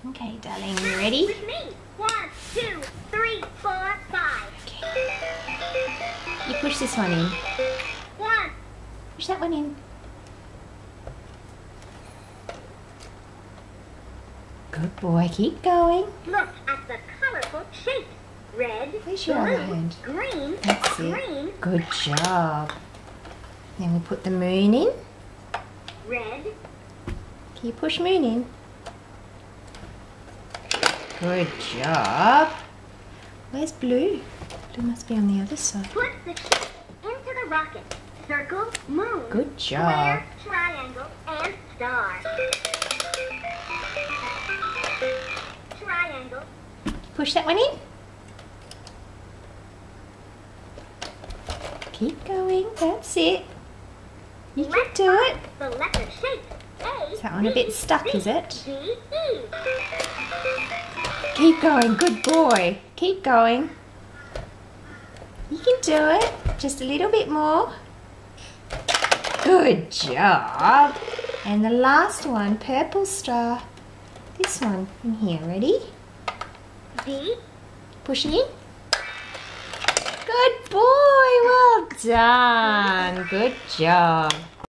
Okay, darling, you ready? With me. 1, 2, 3, 4, 5. Okay. You push this one in. 1. Push that one in. Good boy, keep going. Look at the colorful shapes. Red, Where's your other hand? green, That's green, it. Good job. Then we put the moon in. red, Can you push moon in? Good job. Where's blue? Blue must be on the other side. put the shape into the rocket. Circle, moon, Good job. square, triangle, and star. Triangle, Push that one in. Keep going. That's it. You can let's do find it. the letter shape. A, Is that one a bit stuck, B, is it? D, E. Keep going. Good boy. Keep going. You can do it. Just a little bit more. Good job. And the last one, purple star. This one in here. Ready? D, Push it in. Good boy. Well done. Good job.